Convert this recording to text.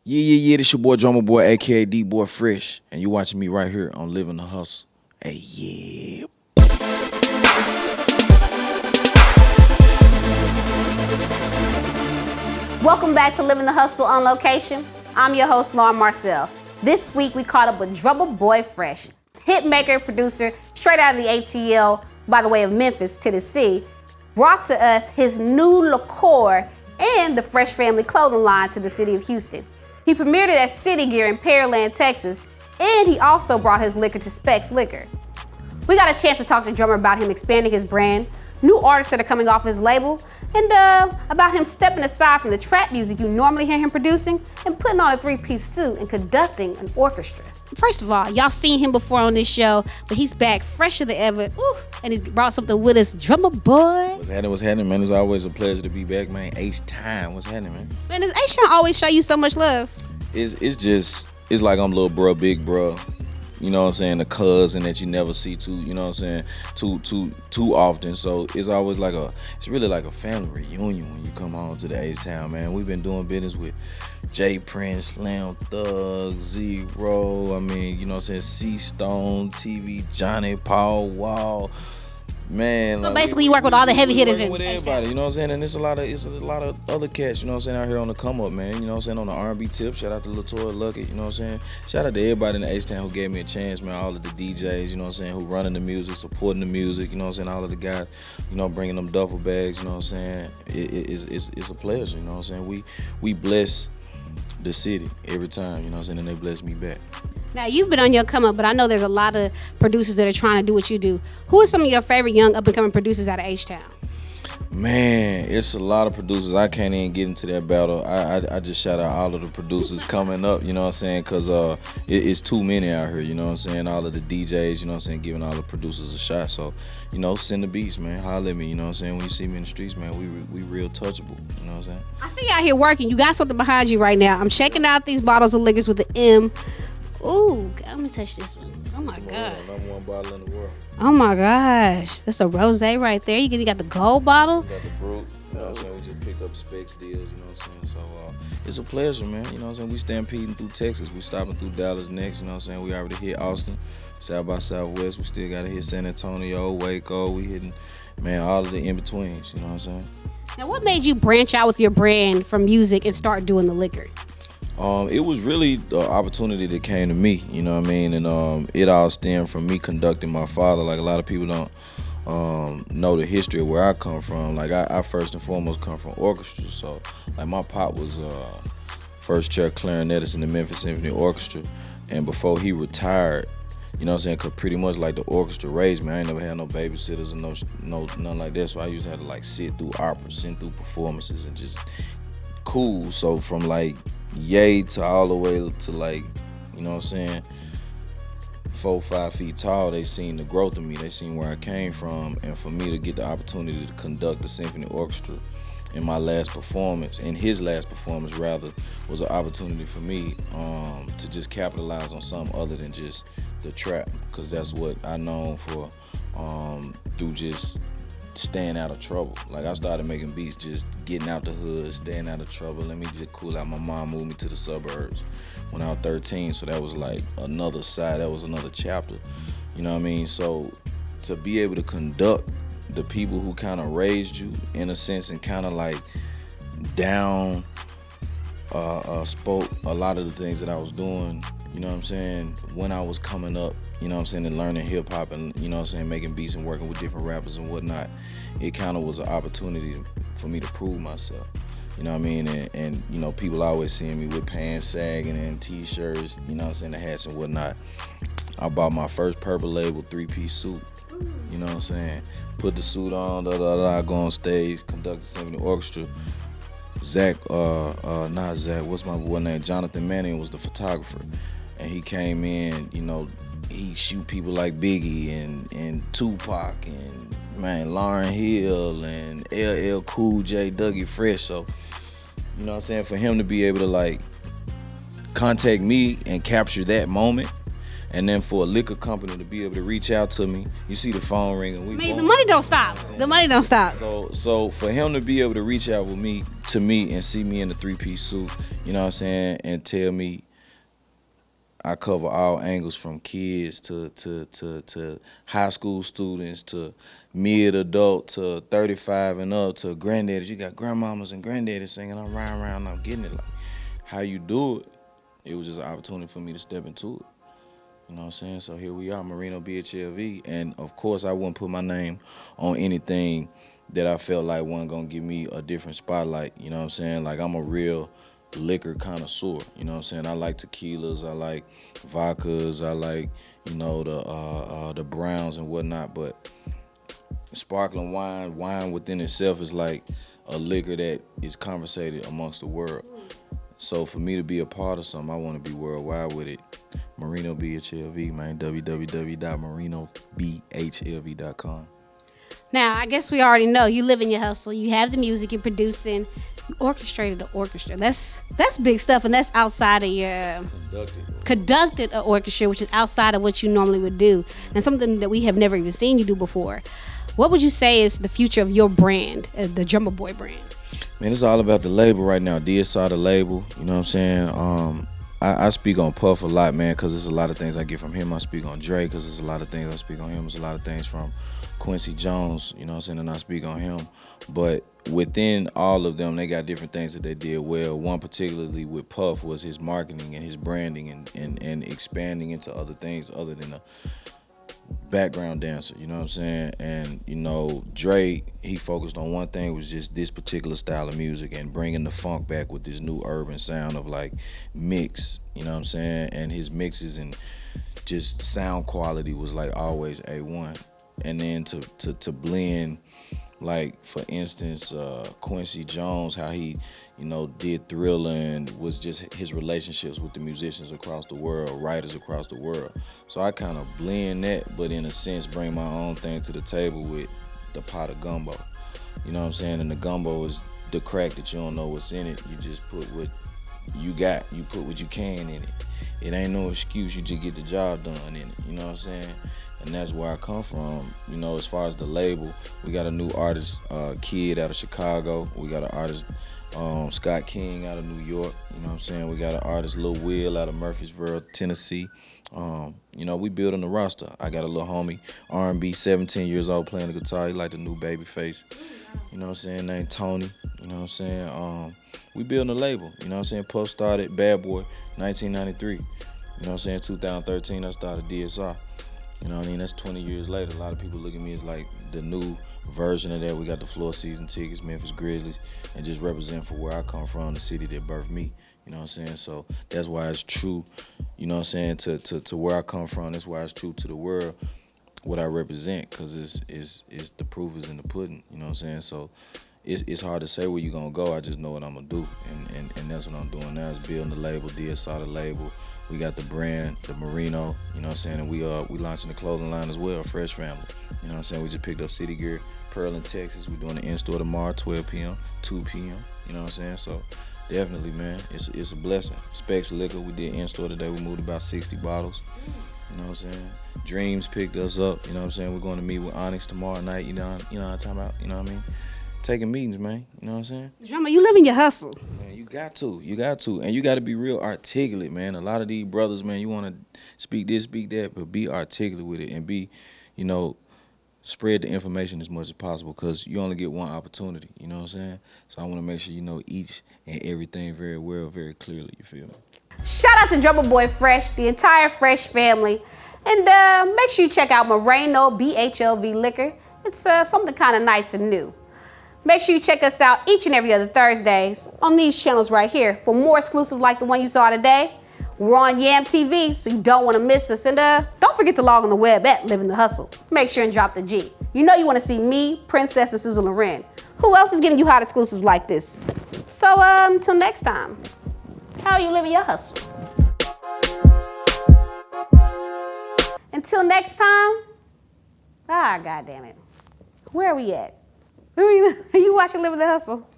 Yeah, this your boy Drumma Boy, aka D-Boy Fresh, and you watching me right here on Living the Hustle. Hey, yeah. Welcome back to Living the Hustle on location. I'm your host, Lauren Marcel. This week we caught up with Drumma Boy Fresh, hitmaker, producer, straight out of the ATL by the way of Memphis, Tennessee, brought to us his new liqueur and the Fresh Family clothing line to the city of Houston. He premiered it at City Gear in Pearland, Texas, and he also brought his liquor to Specs Liquor. We got a chance to talk to Drumma about him expanding his brand, new artists that are coming off his label, and about him stepping aside from the trap music you normally hear him producing and putting on a three-piece suit and conducting an orchestra. First of all, y'all seen him before on this show, but he's back fresher than ever. Ooh, and he's brought something with us. Drumma Boy. What's happening, man? It's always a pleasure to be back, man. H-Time. What's happening, man? Man, does H-Time always show you so much love? It's like I'm little bro, big bro. You know what I'm saying? The cousin that you never see too, you know what I'm saying, too often. So it's always it's really like a family reunion when you come home to the H-Town, man. We've been doing business with J Prince, Slam Thug, Zero, I mean, you know what I'm saying, C-Stone, TV, Johnny, Paul Wall. Man, so basically, you work with all the heavy hitters with everybody, you know what I'm saying, and it's a lot of other cats, you know what I'm saying, out here on the come up, man. You know what I'm saying, on the R&B tip. Shout out to Latoya Luckett, you know what I'm saying. Shout out to everybody in the H-Town who gave me a chance, man. All of the DJs, you know what I'm saying, who running the music, supporting the music, you know what I'm saying. All of the guys, you know, bringing them duffel bags, you know what I'm saying. It's a pleasure, you know what I'm saying. We bless the city every time, you know what I'm saying, and they bless me back. Now, you've been on your come up, but I know there's a lot of producers that are trying to do what you do. Who are some of your favorite young up-and-coming producers out of H-Town? Man, it's a lot of producers. I can't even get into that battle. I just shout out all of the producers coming up, you know what I'm saying, because it's too many out here, you know what I'm saying. All of the DJs, you know what I'm saying, giving all the producers a shot. So, you know, send the beats, man. Holler at me, you know what I'm saying. When you see me in the streets, man, we real touchable, you know what I'm saying. I see you out here working. You got something behind you right now. I'm checking out these bottles of liquors with the M. Ooh, let me touch this one. Oh my God. Number one bottle in the world. Oh my gosh. That's a rosé right there. You got the gold bottle. You got the brute. You know what I'm saying? We just picked up Specs deals, you know what I'm saying? So it's a pleasure, man. You know what I'm saying? We stampeding through Texas. We stopping through Dallas next, you know what I'm saying? We already hit Austin, South by Southwest. We still gotta hit San Antonio, Waco. We hitting, man, all of the in-betweens, you know what I'm saying? Now, what made you branch out with your brand from music and start doing the liquor? It was really the opportunity that came to me, you know what I mean? And it all stemmed from me conducting my father. Like, a lot of people don't know the history of where I come from. Like, I first and foremost come from orchestra. So, like, my pop was first chair clarinetist in the Memphis Symphony Orchestra. And before he retired, you know what I'm saying, because pretty much like the orchestra raised me. I ain't never had no babysitters or nothing like that. So I used to have to like sit through operas, sit through performances, and just cool. So from like yay to all the way to like, you know what I'm saying, 4 or 5 feet tall, they seen the growth of me, they seen where I came from, and for me to get the opportunity to conduct the symphony orchestra in my last performance, in his last performance rather, was an opportunity for me to just capitalize on something other than just the trap, because that's what I known for through just staying out of trouble. Like, I started making beats just getting out the hood, staying out of trouble. Let me just cool out. My mom moved me to the suburbs when I was 13, so that was like another side, that was another chapter, you know what I mean? So to be able to conduct the people who kind of raised you in a sense and kind of like down spoke a lot of the things that I was doing, you know what I'm saying, when I was coming up, you know what I'm saying, and learning hip hop and, you know what I'm saying, making beats and working with different rappers and whatnot. It kind of was an opportunity for me to prove myself, you know what I mean, and you know, people always seeing me with pants sagging and t-shirts, you know what I'm saying, the hats and whatnot. I bought my first Purple Label 3-piece suit, you know what I'm saying, put the suit on, go on stage, conduct the symphony orchestra. Not Zach, what's my boy name? Jonathan Manning was the photographer. And he came in, you know, he shoot people like Biggie and Tupac and, man, Lauryn Hill and LL Cool J, Dougie Fresh. So, you know what I'm saying, for him to be able to like contact me and capture that moment, and then for a liquor company to be able to reach out to me, you see the phone ringing. The money don't stop. The money don't stop. So for him to be able to reach out with me to me and see me in the three-piece suit, you know what I'm saying, and tell me I cover all angles from kids to high school students to mid-adult to 35 and up to granddaddies. You got grandmamas and granddaddies singing, I'm riding around, I'm getting it. Like, how you do it, it was just an opportunity for me to step into it. You know what I'm saying? So here we are, MORENO BHLV. And of course, I wouldn't put my name on anything that I felt like wasn't gonna give me a different spotlight. You know what I'm saying? Like, I'm a real liquor connoisseur. You know what I'm saying? I like tequilas, I like vodkas, I like, you know, the browns and whatnot. But sparkling wine within itself is like a liquor that is conversated amongst the world. So for me to be a part of something, I want to be worldwide with it. MORENO BHLV, man, www.morenobhlv.com. Now, I guess we already know you live in your hustle. You have the music, you're producing, you orchestrated the orchestra. That's big stuff, and that's outside of your conducted an orchestra, which is outside of what you normally would do, and something that we have never even seen you do before. What would you say is the future of your brand, the Drumma Boy brand? Man, it's all about the label right now. DSR the label, you know what I'm saying? I speak on Puff a lot, man, because there's a lot of things I get from him. I speak on Dre because there's a lot of things I speak on him. There's a lot of things from Quincy Jones, you know what I'm saying, and I speak on him. But within all of them, they got different things that they did well. One particularly with Puff was his marketing and his branding and expanding into other things other than a background dancer, you know what I'm saying? And, you know, Dre, he focused on one thing, was just this particular style of music and bringing the funk back with this new urban sound of like mix, you know what I'm saying? And his mixes and just sound quality was like always A1. And then to blend, like for instance, Quincy Jones, how he, you know, did Thriller and was just his relationships with the musicians across the world, writers across the world. So I kind of blend that, but in a sense bring my own thing to the table with the pot of gumbo. You know what I'm saying? And the gumbo is the crack that you don't know what's in it. You just put what you got. You put what you can in it. It ain't no excuse. You just get the job done in it. You know what I'm saying? And that's where I come from. You know, as far as the label, we got a new artist, Kid out of Chicago. We got an artist, Scott King out of New York. You know what I'm saying? We got an artist, Lil Will out of Murfreesboro, Tennessee. You know, we building the roster. I got a little homie, R&B, 17 years old, playing the guitar. He like the new Babyface. You know what I'm saying? Named Tony. You know what I'm saying? We building a label. You know what I'm saying? Puff started Bad Boy, 1993. You know what I'm saying? 2013, I started DSR. You know what I mean? That's 20 years later. A lot of people look at me as like the new version of that. We got the floor season tickets, Memphis Grizzlies, and just represent for where I come from, the city that birthed me. You know what I'm saying? So that's why it's true, you know what I'm saying, to where I come from. That's why it's true to the world, what I represent, because it's the proof is in the pudding. You know what I'm saying? So it's hard to say where you're going to go. I just know what I'm going to do, and that's what I'm doing now is building the label, DSR the label. We got the brand, the MORENO, you know what I'm saying, and we launching the clothing line as well, Fresh Family. You know what I'm saying? We just picked up City Gear, Pearland, Texas. We're doing the in-store tomorrow, 12 p.m., 2 p.m., you know what I'm saying? So definitely, man, it's a blessing. Specs Liquor, we did in-store today. We moved about 60 bottles, you know what I'm saying? Dreams picked us up, you know what I'm saying? We're going to meet with Onyx tomorrow night, you know what I'm talking about, you know what I mean? Taking meetings, man, you know what I'm saying? Drumma, you live in your hustle. Man, you got to, and you got to be real articulate, man. A lot of these brothers, man, you want to speak this, speak that, but be articulate with it and be, you know, spread the information as much as possible because you only get one opportunity, you know what I'm saying? So I want to make sure you know each and everything very well, very clearly, you feel me? Shout out to Drumma Boy Fresh, the entire Fresh family, and make sure you check out MORENO BHLV Liquor. It's something kind of nice and new. Make sure you check us out each and every other Thursdays on these channels right here for more exclusive like the one you saw today. We're on Yam TV, so you don't want to miss us. And don't forget to log on the web at Livin the Hustle. Make sure and drop the G. You know you want to see me, Princess, and Susan Loren. Who else is giving you hot exclusives like this? So until next time, how are you living your hustle? Until next time, God damn it. Where are we at? Are you watching Livin the Hustle?